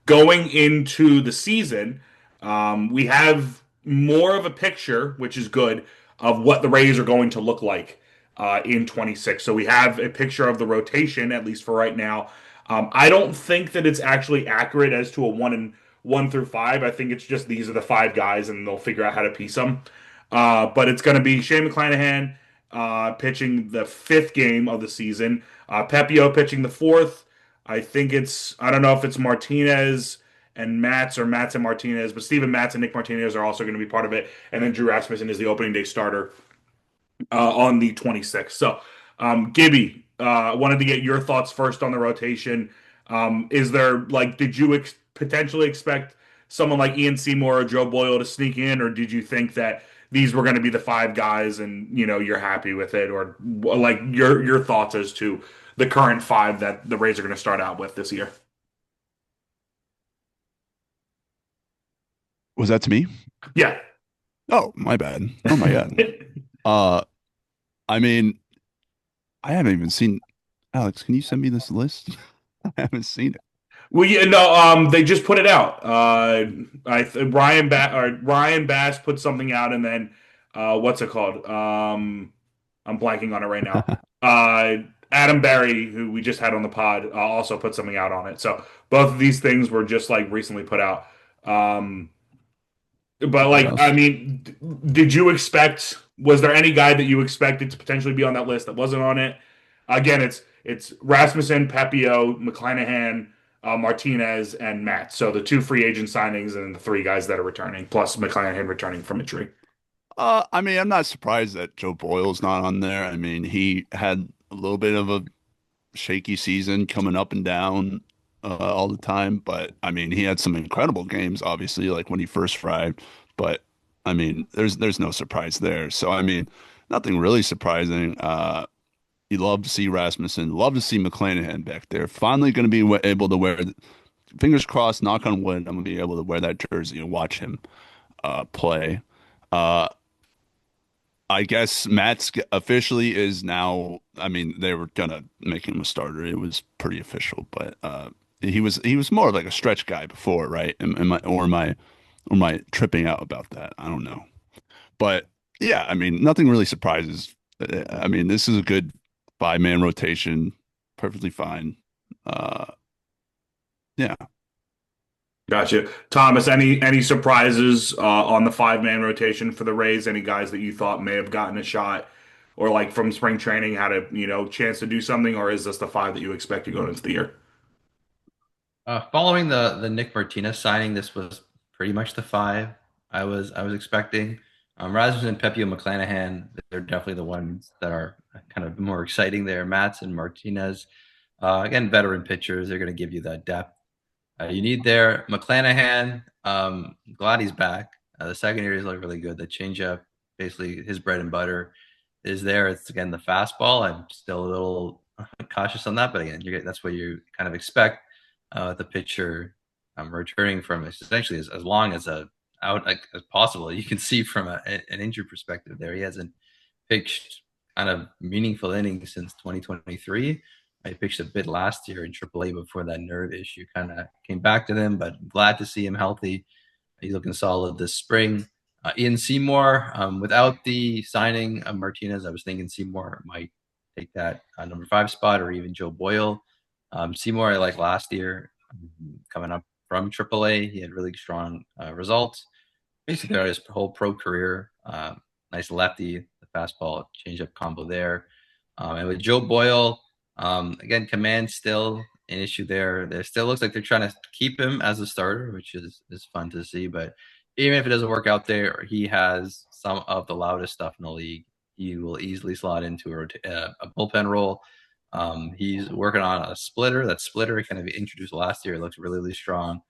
going into the season, we have more of a picture, which is good, of what the Rays are going to look like in 26. So we have a picture of the rotation, at least for right now. I don't think that it's actually accurate as to a one through five. I think it's just these are the five guys, and they'll figure out how to piece them. But it's going to be Shane McClanahan pitching the fifth game of the season. Pepio pitching the fourth. I don't know if it's Martinez and Matz or Matz and Martinez, but Steven Matz and Nick Martinez are also going to be part of it. And then Drew Rasmussen is the opening day starter on the 26th. So, Gibby, wanted to get your thoughts first on the rotation. Is there, like, did you potentially expect someone like Ian Seymour or Joe Boyle to sneak in, or did you think that these were going to be the five guys and, you're happy with it? Or, like, your thoughts as to the current five that the Rays are going to start out with this year? Was that to me? Yeah. Oh, my bad. Oh my God. Uh, I mean, I haven't even seen Alex, can you send me this list? I haven't seen it. Well, yeah, no, they just put it out. Ryan Bass put something out, and then what's it called? I'm blanking on it right now. Adam Barry, who we just had on the pod, also put something out on it. So both of these things were just like recently put out. Um, but What like, I else? mean, did you expect? Was there any guy that you expected to potentially be on that list that wasn't on it? Again, it's Rasmussen, Pepio, McClanahan, Martinez, and Matt. So the two free agent signings and the three guys that are returning, plus McClanahan returning from injury. I mean, I'm not surprised that Joe Boyle's not on there. I mean, he had a little bit of a shaky season coming up and down all the time, but I mean, he had some incredible games, obviously, like when he first arrived. But I mean, there's no surprise there. So I mean, nothing really surprising. You love to see Rasmussen, love to see McClanahan back there. Finally, going to be able to wear. Fingers crossed, knock on wood. I'm gonna be able to wear that jersey and watch him play. Uh, I guess Matt's officially is now. I mean, they were gonna make him a starter. It was pretty official, but he was more of like a stretch guy before, right? Am I tripping out about that? I don't know, but yeah, I mean, nothing really surprises. I mean, this is a good five-man rotation, perfectly fine. Uh, yeah. Gotcha, Thomas. Any surprises on the five-man rotation for the Rays? Any guys that you thought may have gotten a shot, or like from spring training had a chance to do something, or is this the five that you expected going into the year? Following the Nick Martinez signing, this was pretty much the five I was expecting. Rasmussen, Pepio, McClanahan, they're definitely the ones that are kind of more exciting there. Matz and Martinez, again, veteran pitchers, they're going to give you that depth you need there. McClanahan, glad he's back. The secondary is like really good. The changeup, basically his bread and butter, is there. It's again the fastball. I'm still a little cautious on that, but again, that's what you kind of expect the pitcher returning from essentially as long as out like, as possible. You can see from an injury perspective there, he hasn't pitched kind of meaningful innings since 2023. I pitched a bit last year in AAA before that nerve issue kind of came back to them, but glad to see him healthy. He's looking solid this spring. Ian Seymour, without the signing of Martinez, I was thinking Seymour might take that number five spot or even Joe Boyle. Seymour, I like last year, coming up from AAA. He had really strong results. Basically, his whole pro career. Nice lefty, the fastball changeup combo there. And with Joe Boyle, again, command still an issue there. There still looks like they're trying to keep him as a starter, which is fun to see. But even if it doesn't work out there, he has some of the loudest stuff in the league. He will easily slot into a bullpen role. He's working on a splitter. That splitter kind of introduced last year. It looks really, really strong.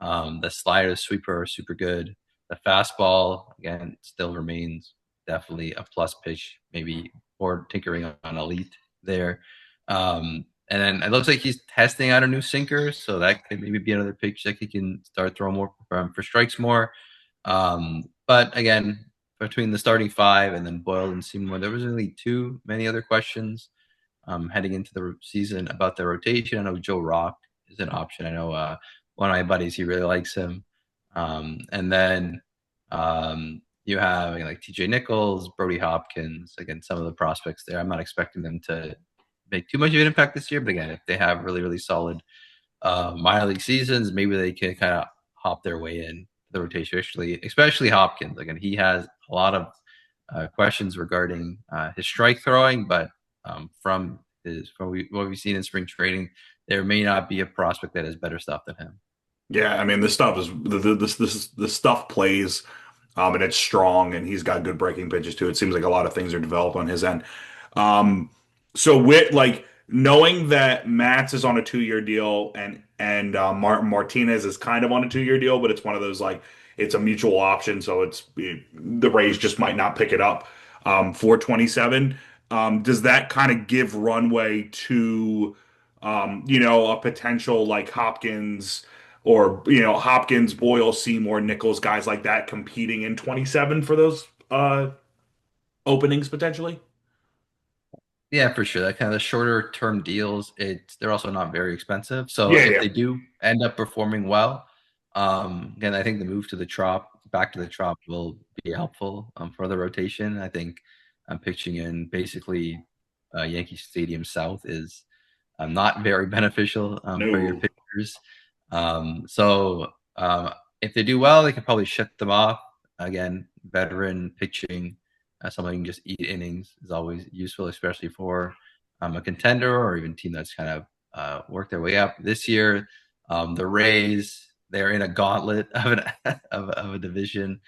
The slider, sweeper are super good. The fastball, again, still remains definitely a plus pitch, maybe more tinkering on elite there. And then it looks like he's testing out a new sinker, so that could maybe be another pitch that he can start throwing more for strikes more. But again, between the starting five and then Boyle and Seymour, there wasn't really too many other questions heading into the season about the rotation. I know Joe Rock is an option. I know one of my buddies, he really likes him. And then you have like TJ Nichols, Brody Hopkins, again, some of the prospects there. I'm not expecting them to make too much of an impact this year, but again, if they have really, really solid minor league seasons, maybe they can kind of hop their way in the rotation, especially Hopkins. Again, he has a lot of questions regarding his strike throwing, but what we've seen in spring training, there may not be a prospect that has better stuff than him. Yeah, I mean, this stuff is this stuff plays, and it's strong, and he's got good breaking pitches too. It seems like a lot of things are developed on his end. Um, so with like knowing that Matz is on a 2 year deal and Martinez is kind of on a 2 year deal, but it's one of those like it's a mutual option, so the Rays just might not pick it up for 27. Does that kind of give runway to a potential like Hopkins? Or Hopkins, Boyle, Seymour, Nichols, guys like that competing in 27 for those openings potentially. Yeah, for sure. That kind of the shorter term deals, they're also not very expensive. So Yeah, if yeah, they do end up performing well, again, I think the move to the Trop, back to the Trop, will be helpful for the rotation. I think pitching in basically Yankee Stadium South is not very beneficial for your no, pitchers. So if they do well, they can probably shut them off. Again, veteran pitching, someone who can just eat innings is always useful, especially for a contender or even team that's kind of worked their way up. This year, the Rays, they're in a gauntlet of a division.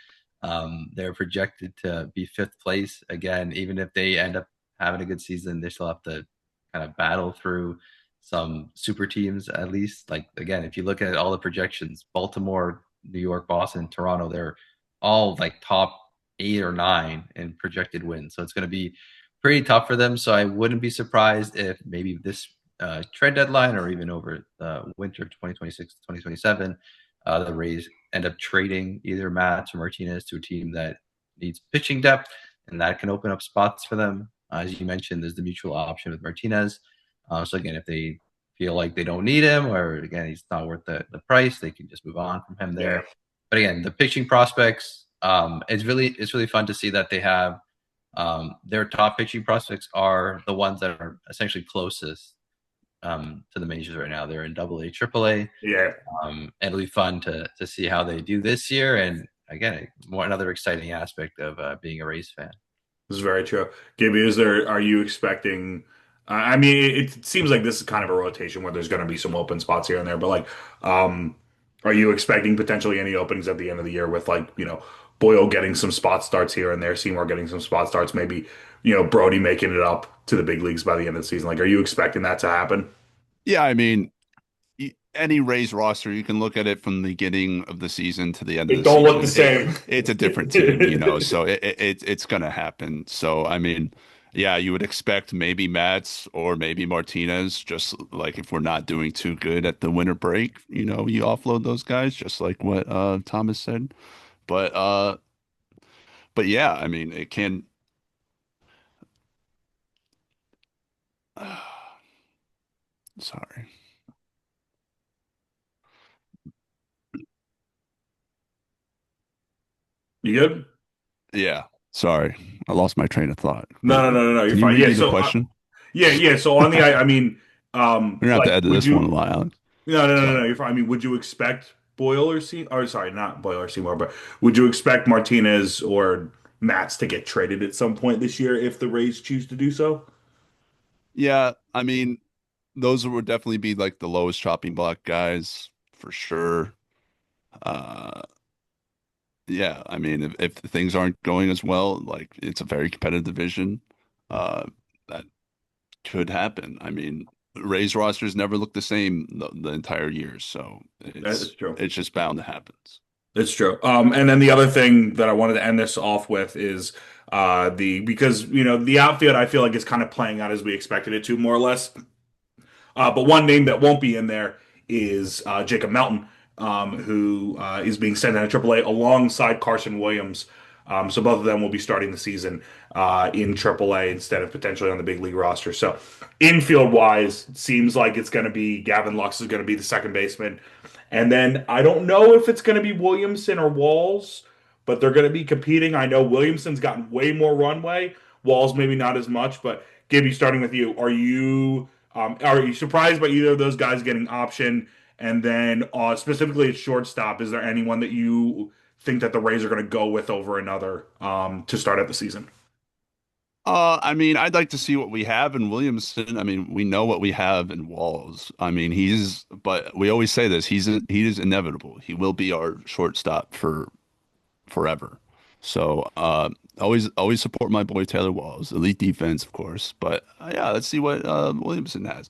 They're projected to be fifth place again. Even if they end up having a good season, they still have to kind of battle through some super teams at least. Like again, if you look at all the projections, Baltimore, New York, Boston, Toronto, they're all like top 8 or 9 in projected wins. So it's going to be pretty tough for them. So I wouldn't be surprised if maybe this trade deadline or even over winter 2026, 2027, the Rays end up trading either Matt or Martinez to a team that needs pitching depth, and that can open up spots for them. As you mentioned, there's the mutual option with Martinez. So again, if they feel like they don't need him, or again he's not worth the price, they can just move on from him yeah, there. But again, the pitching prospects, it's really fun to see that they have their top pitching prospects are the ones that are essentially closest to the majors right now. They're in Double A, Triple A. yeah. It'll be fun to see how they do this year. And again, another exciting aspect of being a Rays fan. This is very true. Gibby, are you expecting? I mean, it seems like this is kind of a rotation where there's going to be some open spots here and there, but like, are you expecting potentially any openings at the end of the year with like, Boyle getting some spot starts here and there, Seymour getting some spot starts, maybe, Brody making it up to the big leagues by the end of the season? Like, are you expecting that to happen? Yeah, I mean, any Rays roster, you can look at it from the beginning of the season to the end of It the don't look the season. same. It's a different team, so it's gonna happen. So I mean, yeah, you would expect maybe Mats or maybe Martinez, just like if we're not doing too good at the winter break, you offload those guys, just like what Thomas said. But yeah, I mean, it can. Sorry. You good? Yeah, sorry, I lost my train of thought. No, no, no, no, no. You're Can you fine. Yeah. repeat the So, question? yeah, yeah. So on the, I mean, We're gonna have to like, edit would this one a you? lot, Alex. No, no, no, no, Sorry. no. You're fine. I mean, would you expect Boyle or or sorry, not Boyle or Seymour, but would you expect Martinez or Mats to get traded at some point this year if the Rays choose to do so? Yeah, I mean, those would definitely be like the lowest chopping block guys for sure. Uh, yeah, I mean, if things aren't going as well, like it's a very competitive division, uh, that could happen. I mean, Rays rosters never look the same the entire year, so That's it's true. it's just bound to happen. That's true. And then the other thing that I wanted to end this off with is because the outfield I feel like is kind of playing out as we expected it to, more or less. But one name that won't be in there is Jacob Melton, who is being sent out to AAA alongside Carson Williams. So both of them will be starting the season in AAA instead of potentially on the big league roster. So infield wise, it seems like it's going to be Gavin Lux is going to be the second baseman. And then I don't know if it's going to be Williamson or Walls, but they're going to be competing. I know Williamson's gotten way more runway. Walls maybe not as much, but Gibby, starting with you, are you surprised by either of those guys getting option? And then specifically at shortstop, is there anyone that you think that the Rays are going to go with over another to start out the season? I mean, I'd like to see what we have in Williamson. I mean, we know what we have in Walls. I mean, but we always say this, he is inevitable. He will be our shortstop for forever. So, always support my boy Taylor Walls, elite defense, of course. But yeah, let's see what Williamson has.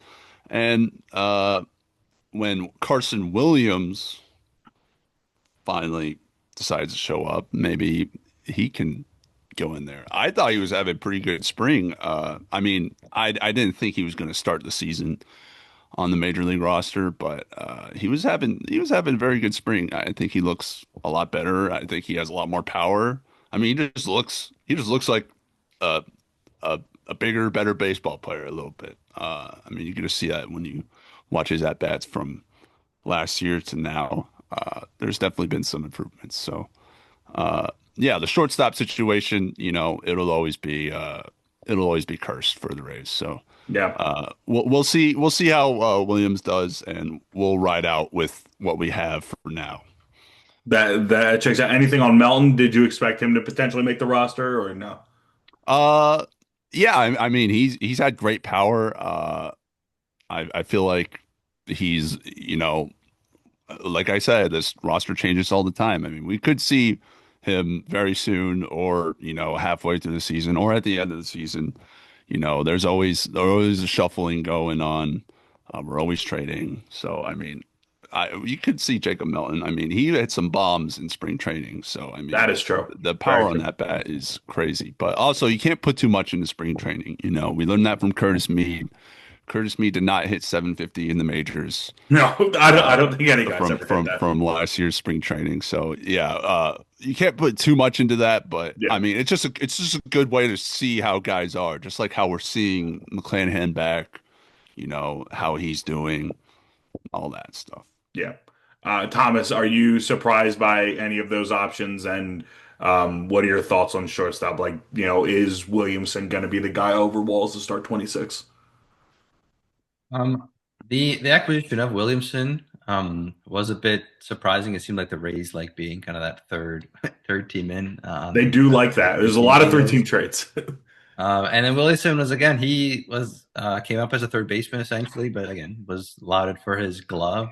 And when Carson Williams finally decides to show up, maybe he can go in there. I thought he was having a pretty good spring. I mean, I didn't think he was going to start the season on the major league roster, but he was having a very good spring. I think he looks a lot better. I think he has a lot more power. I mean, he just looks like a a bigger, better baseball player a little bit. I mean, you're gonna see that when you watch his at bats from last year to now. There's definitely been some improvements. So yeah, the shortstop situation, it'll always be cursed for the Rays. So Yeah, we'll see how Williams does, and we'll ride out with what we have for now. that checks out. Anything on Melton? Did you expect him to potentially make the roster or no? Uh, yeah, I mean he's had great power. I feel like he's like I said, this roster changes all the time. I mean, we could see him very soon, or halfway through the season, or at the end of the season. There's always a shuffling going on. We're always trading. So I mean, you could see Jacob Melton. I mean, he hit some bombs in spring training. So I mean, That is true. the Very power on true. that bat is crazy. But also, you can't put too much into spring training. We learned that from Curtis Mead. Curtis Mead did not hit 750 in the majors No, I uh, don't think any guys from ever did from that. from last year's spring training. So yeah, you can't put too much into that, but Yeah. I mean, it's just a good way to see how guys are, just like how we're seeing McClanahan back, how he's doing, all that stuff. Yeah. Thomas, are you surprised by any of those options? And what are your thoughts on shortstop? Like, is Williamson going to be the guy over Walls to start 26? Um, the acquisition of Williamson was a bit surprising. It seemed like the Rays like being kind of that third team in They on do the like that. There's a 13 lot of deals. 13 traits. And then Williamson was again he was came up as a third baseman essentially, but again was lauded for his glove.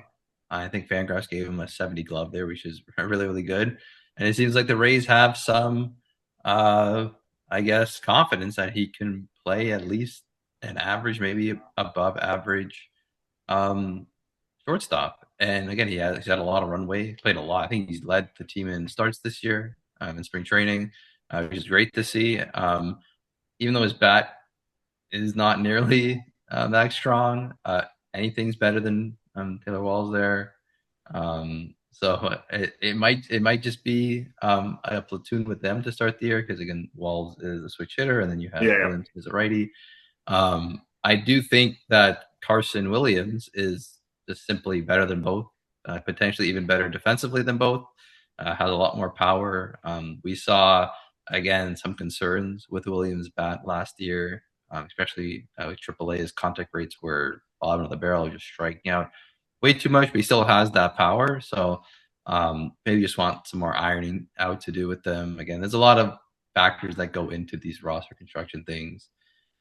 I think Fangraphs gave him a 70 glove there, which is really really good. And it seems like the Rays have some, uh, I guess, confidence that he can play at least an average, maybe above average um, shortstop. And again, he's had a lot of runway, played a lot. I think he's led the team in starts this year in spring training, which is great to see. Even though his bat is not nearly that strong, anything's better than Taylor Walls there. So it might just be a platoon with them to start the year because again Walls is a switch hitter and then you have Yeah. Williams as a righty. I do think that Carson Williams is just simply better than both, potentially even better defensively than both. Has a lot more power. We saw again some concerns with Williams' bat last year, especially with AAA. His contact rates were bottom of the barrel, just striking out way too much, but he still has that power. So maybe just want some more ironing out to do with them. Again, there's a lot of factors that go into these roster construction things.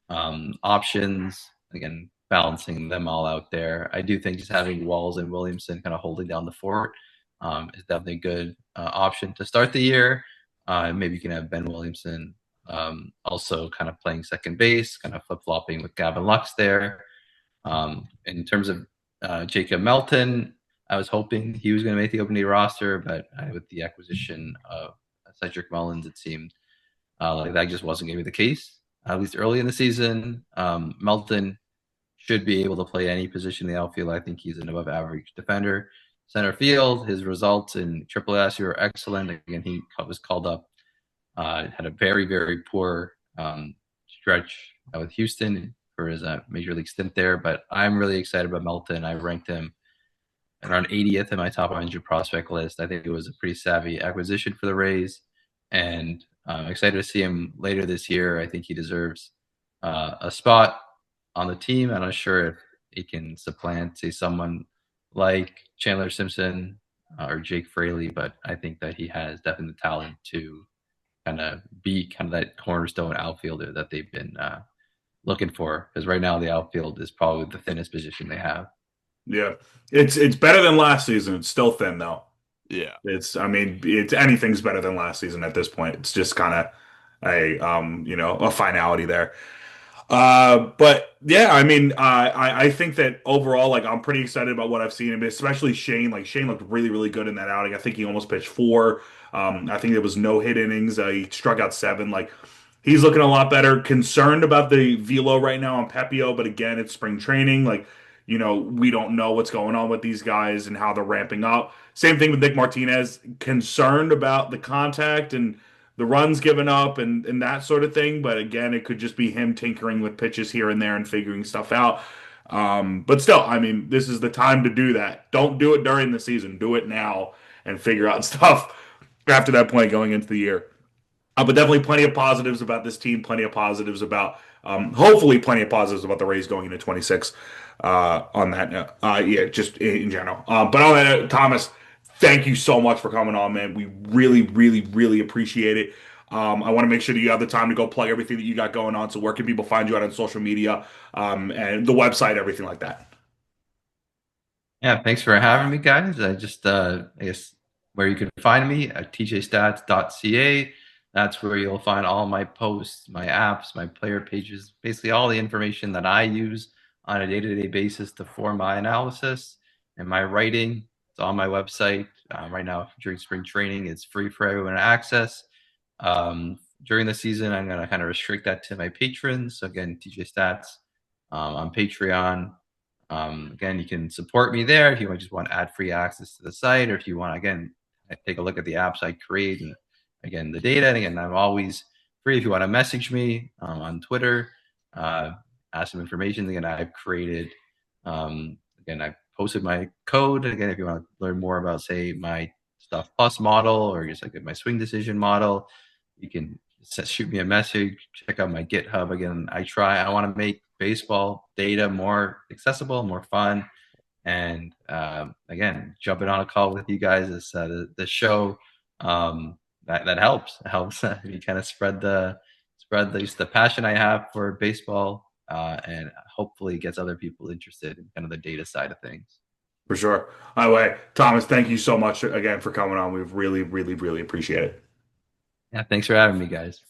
Options, again, balancing them all out there. I do think just having Walls and Williamson kind of holding down the fort is definitely a good option to start the year. Maybe you can have Ben Williamson also kind of playing second base, kind of flip flopping with Gavin Lux there. In terms of Jacob Melton, I was hoping he was going to make the opening day roster, but with the acquisition of Cedric Mullins, it seemed like that just wasn't going to be the case, at least early in the season. Melton should be able to play any position in the outfield. I think he's an above average defender. Center field, his results in AAA last year are excellent. Again, he was called up Had a very, very poor stretch with Houston for his major league stint there. But I'm really excited about Melton. I ranked him around 80th in my top 100 prospect list. I think it was a pretty savvy acquisition for the Rays, and I'm excited to see him later this year. I think he deserves a spot on the team. I'm not sure if he can supplant, say, someone like Chandler Simpson or Jake Fraley, but I think that he has definitely the talent to kind of be kind of that cornerstone outfielder that they've been looking for. Because right now the outfield is probably the thinnest position they have. Yeah, it's better than last season. It's still thin though. Yeah. I mean, it's anything's better than last season at this point. It's just kind of a finality there. But yeah, I mean, I think that overall, like, I'm pretty excited about what I've seen, especially Shane. Like, Shane looked really, really good in that outing. I think he almost pitched four. I think there was no hit innings. He struck out seven. Like, he's looking a lot better. Concerned about the velo right now on Pepio, but again, it's spring training. Like, we don't know what's going on with these guys and how they're ramping up. Same thing with Nick Martinez. Concerned about the contact and the runs given up and that sort of thing. But again, it could just be him tinkering with pitches here and there and figuring stuff out. But still, I mean, this is the time to do that. Don't do it during the season. Do it now and figure out stuff after that point going into the year. But definitely plenty of positives about this team. Plenty of positives about, hopefully, plenty of positives about the Rays going into 26. On that note, yeah, just in general. But on that note, Thomas, thank you so much for coming on, man. We really, really, really appreciate it. I want to make sure that you have the time to go plug everything that you got going on. So where can people find you out on social media, and the website, everything like that? Yeah, thanks for having me, guys. I guess where you can find me at tjstats.ca. That's where you'll find all my posts, my apps, my player pages, basically all the information that I use on a day-to-day basis to form my analysis and my writing. It's on my website. Right now, during spring training, it's free for everyone to access. During the season, I'm going to kind of restrict that to my patrons. So again, TJ Stats on Patreon. Again, you can support me there if you just want ad-free access to the site, or if you want, again, take a look at the apps I create and, again, the data. And again, I'm always free if you want to message me on Twitter, ask some information. Again, I've created, again, I've posted my code. Again, if you want to learn more about, say, my Stuff Plus model or just like my swing decision model, you can shoot me a message, check out my GitHub. Again, I want to make baseball data more accessible, more fun. And again, jumping on a call with you guys is the show that helps. It helps you kind of spread the passion I have for baseball, and hopefully gets other people interested in kind of the data side of things. For sure. By the way, Thomas, thank you so much again for coming on. We've really, really, really appreciate it. Yeah, thanks for having me, guys.